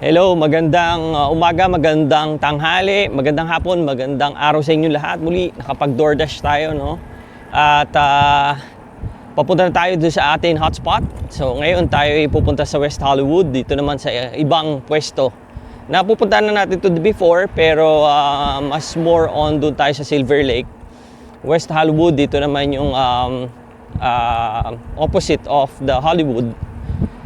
Hello, magandang umaga, magandang tanghali, magandang hapon, magandang araw sa inyo lahat. Muli, nakapag-DoorDash tayo, no? At papunta na tayo doon sa ating hotspot. So, ngayon tayo ay pupunta sa West Hollywood. Dito naman sa ibang pwesto. Napupuntahan na natin to before, pero mas more on doon tayo sa Silver Lake. West Hollywood, dito naman yung opposite of the Hollywood.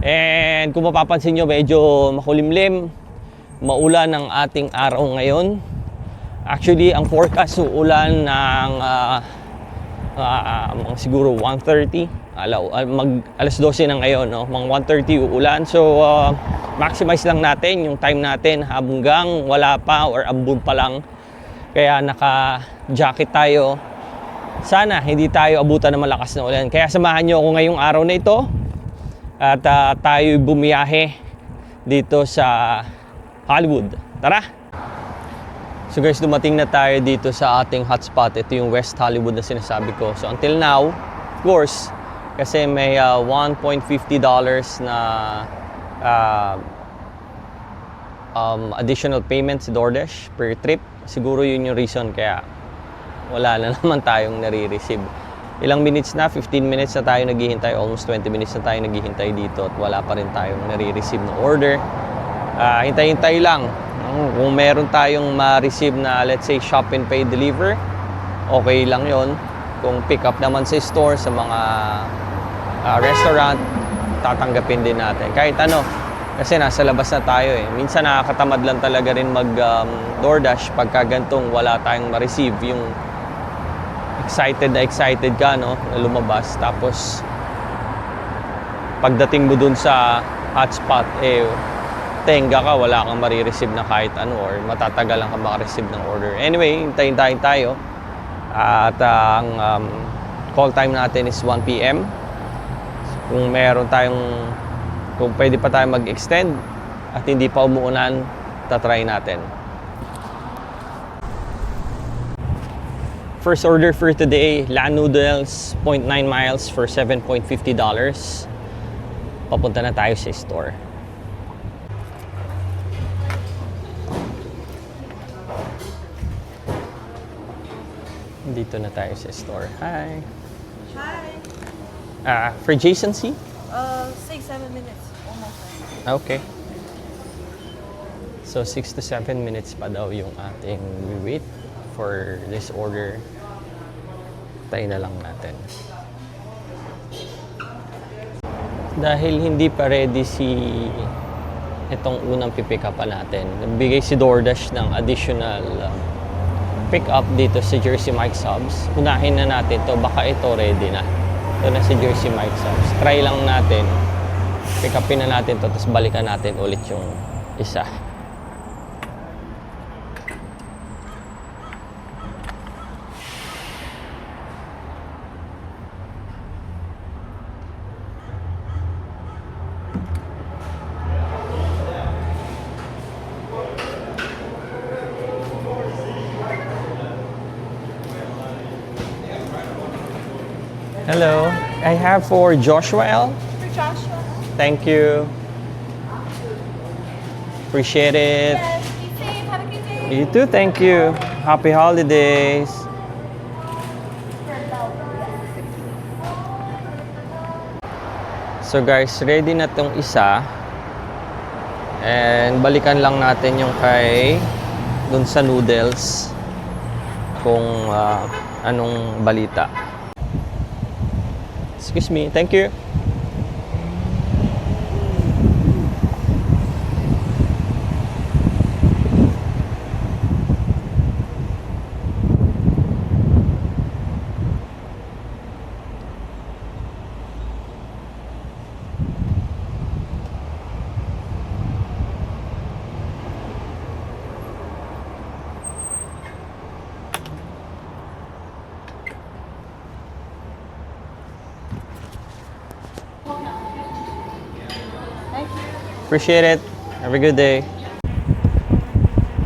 And kung mapapansin nyo, medyo makulimlim, maulan ang ating araw ngayon. Actually, ang forecast uulan ng siguro 1:30. Alas 12 na ngayon, no? Mga 1:30 uulan. So, maximize lang natin yung time natin hanggang wala pa or ambon pa lang. Kaya naka-jacket tayo. Sana hindi tayo abutan ng malakas na ulan. Kaya samahan nyo ako ngayong araw na ito. At tayo bumiyahe dito sa Hollywood. Tara! So guys, dumating na tayo dito sa ating hotspot. Ito yung West Hollywood na sinasabi ko. So until now, of course, kasi may $1.50 na additional payment si DoorDash per trip. Siguro yun yung reason kaya wala na naman tayong nare-receive. Ilang minutes na, 15 minutes na tayo naghihintay, almost 20 minutes na tayo naghihintay dito at wala pa rin tayong nare-receive na order. Hintay-hintay lang. Kung meron tayong ma-receive na, let's say, shop and pay deliver, okay lang yon. Kung pick up naman sa store, sa mga restaurant, tatanggapin din natin. Kahit ano, kasi nasa labas na tayo eh. Minsan nakakatamad lang talaga rin mag-DoorDash pagka gantong wala tayong ma-receive. Yung excited ka, no, na lumabas. Tapos pagdating mo dun sa hotspot, tenga ka, wala kang marireceive na kahit ano or matatagalan ka makareceive ng order. Anyway, hintayin tayo. At ang call time natin is 1 PM. Kung meron tayong, kung pwede pa tayo mag-extend at hindi pa umuulan, tatry natin. First order for today, LAN noodles, 0.9 miles for $7.50. Papunta na tayo sa store. Dito na tayo sa store. Hi. Hi. For Jason C? 6-7 minutes. Almost. Okay. So 6 to 7 minutes pa daw yung ating wait for this order. Tayo na lang natin. Dahil hindi pa ready itong unang pipick up natin, nagbigay si DoorDash ng additional pick up dito sa Jersey Mike Subs. Unahin na natin to, baka ito ready na. Ito na si Jersey Mike Subs. Try lang natin. Pick upin na natin to, tapos balikan natin ulit yung isa. Hello, I have for Joshua L. For Joshua. Thank you. Appreciate it. Yes, be safe. Have a good day. You too, thank you. Happy holidays. So guys, ready na tong isa. And balikan lang natin yung kay dun sa noodles kung anong balita. Excuse me, thank you. Appreciate it. Have a good day.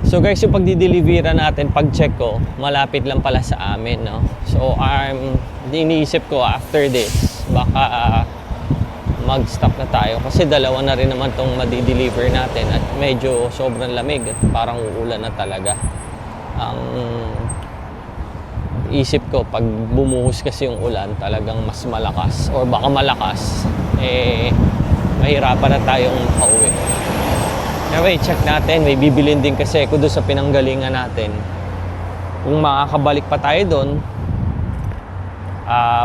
So guys, yung pagdi-delivera natin, pag-check ko, malapit lang pala sa amin, no? So iniisip ko after this, baka mag-stop na tayo kasi dalawa na rin naman tong madi-deliver natin at medyo sobrang lamig at parang uulan na talaga. Ang isip ko, pag bumuhos kasi yung ulan, talagang mas malakas or baka malakas, mahirapan na tayong makauwi. Anyway, check natin. May bibilin din kasi ako doon sa pinanggalingan natin. Kung makakabalik pa tayo doon,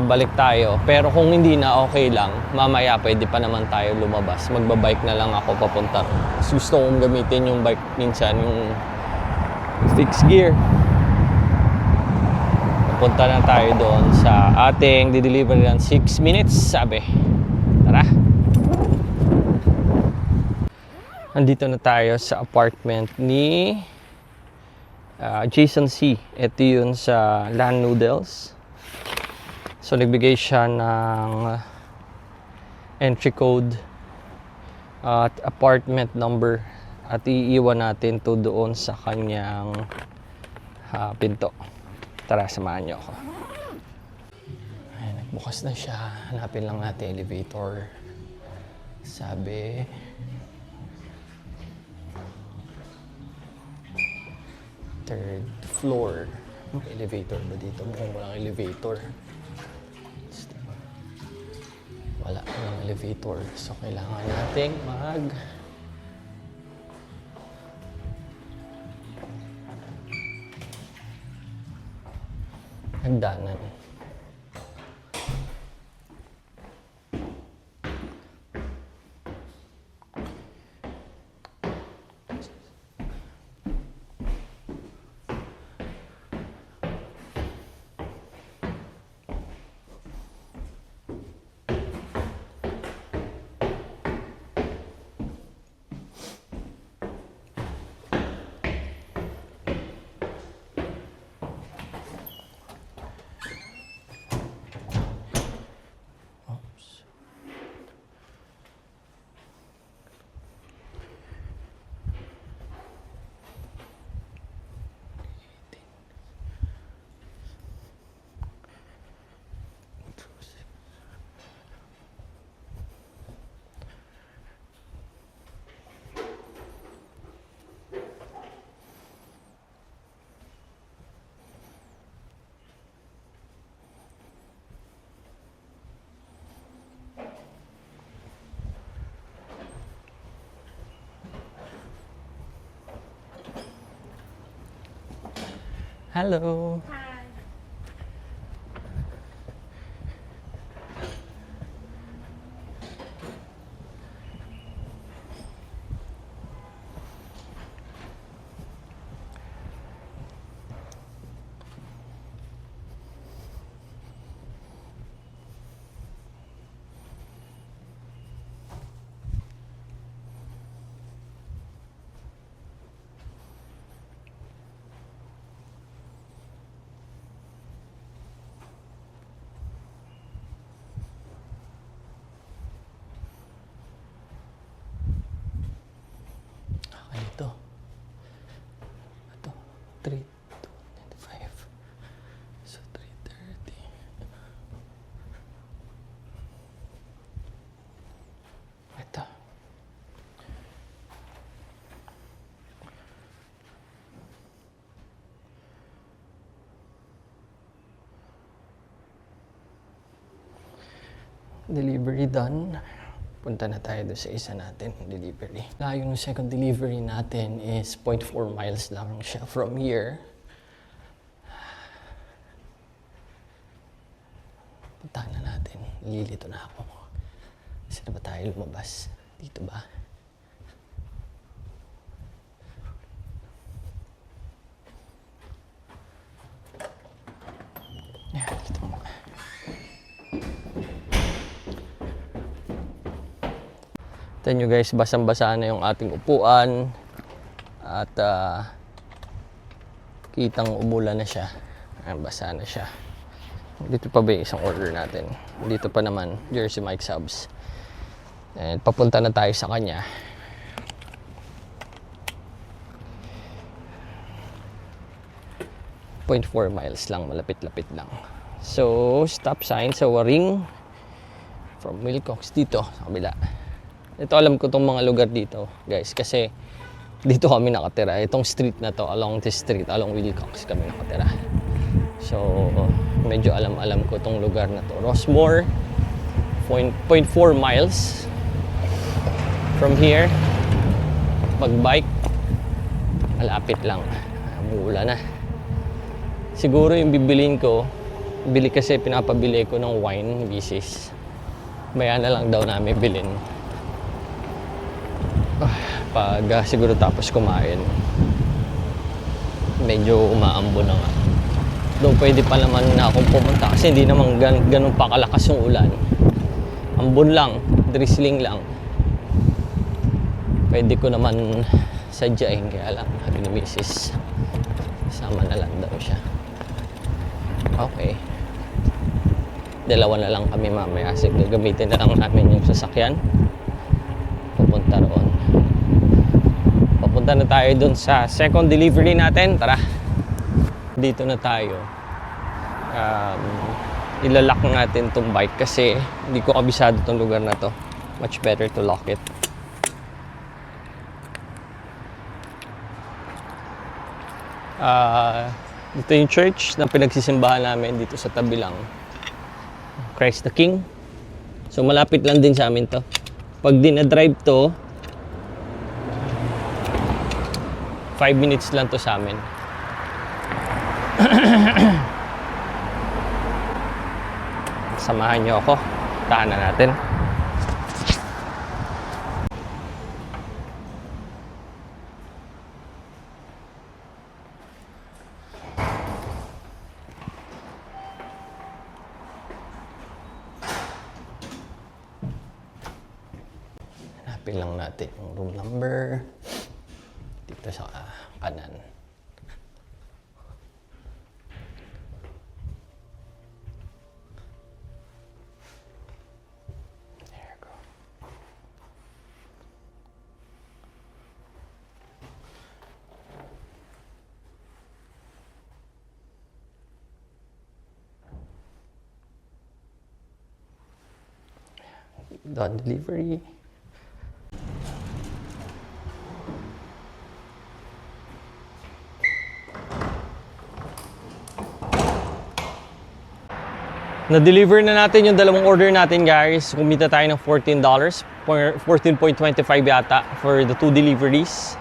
balik tayo. Pero kung hindi na, okay lang. Mamaya pwede pa naman tayo lumabas. Magbabike na lang ako papunta. Mas gusto kong gamitin yung bike minsan, yung fixed gear. Papunta na tayo doon sa ating di-deliver ng 6 minutes, sabi. Tara! Andito na tayo sa apartment ni Jason C. Ito yun sa Land Noodles. So, nagbigay siya ng entry code at apartment number at iiwan natin to doon sa kanyang pinto. Tara, samahan niyo ako. Ayan, nagbukas na siya. Hanapin lang natin elevator. Sabi... third floor. Elevator ba dito? Mukhang walang elevator. Wala ng elevator. So, kailangan nating hagdanan. Hello. Hi. Ito. 3, 2, 5. So, 3:30. Ito. Delivery done. Punta na tayo doon sa isa natin, delivery. Layo ng second delivery natin is 0.4 miles lang siya from here. Puntahan na natin. Nililito na ako. Saan ba tayo lumabas? Dito ba? Yan, dito muna. Tignan nyo guys, basang-basa na yung ating upuan at kitang umulan na siya. Basa na siya. Dito pa ba yung isang order natin? Dito pa naman, Jersey Mike Subs. And papunta na tayo sa kanya. .4 miles lang, malapit-lapit lang. So, stop sign sa Waring From Wilcox dito sa kabila. Ito alam ko tong mga lugar dito, guys, kasi dito kami nakatira. Itong street na to, along this street, along Wilcox kami nakatira. So, medyo alam ko tong lugar na to. Rossmore, 0.4 miles from here. Mag-bike, malapit lang. Umuulan na. Siguro yung bibilin ko, bili kasi pinapabili ko ng wine, bisis. Maya na lang daw namin bilhin. Pag siguro tapos kumain, medyo umaambo na nga. Doon pwede pa naman na akong pumunta kasi hindi naman ganun pa kalakas yung ulan. Ambon lang, drizzling lang. Pwede ko naman sadyain, kaya lang sabi ni Mrs. Sama na lang daw siya. Okay. Dalawa na lang kami mamaya kasi gagamitin na lang namin yung sasakyan. Pupunta roon. Papunta na tayo dun sa second delivery natin. Tara. Dito na tayo. Ilalak natin tong bike kasi hindi ko kabisado tong lugar na to. Much better to lock it. Dito yung church na pinagsisimbahan namin dito sa tabi lang. Christ the King. So malapit lang din sa amin to. Pag dinadrive to, 5 minutes lang to sa amin. Samahan nyo ako. Tahanan natin. Hanapin lang natin yung room number. Dito sa kanan. There you go. Done delivery. Na-deliver na natin yung dalawang order natin, guys. Kumita tayo ng $14. 14.25 yata for the 2 deliveries.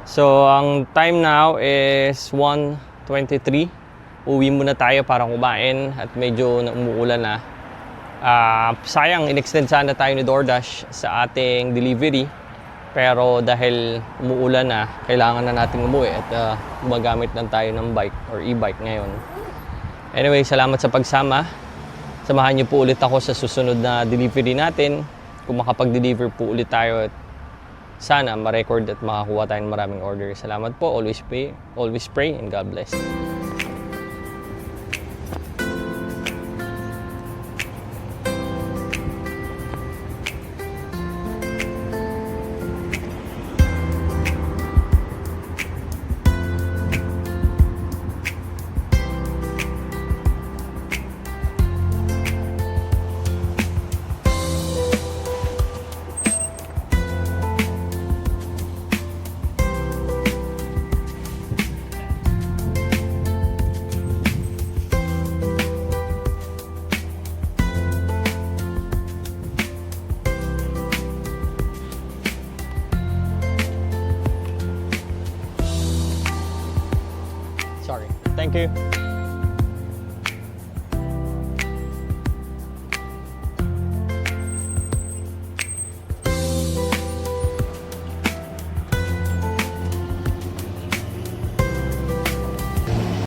So, ang time now is 1:23. Uwi muna tayo para kumain at medyo umuulan na. Sayang, in-extend sana tayo ni DoorDash sa ating delivery. Pero dahil umuulan na, kailangan na natin umuwi at gumagamit lang tayo ng bike or e-bike ngayon. Anyway, salamat sa pagsama. Samahan niyo po ulit ako sa susunod na delivery natin. Kung makapag-deliver po ulit tayo at sana ma-record at makakuha tayo ng maraming order. Salamat po. Always pray and God bless. Sorry. Thank you.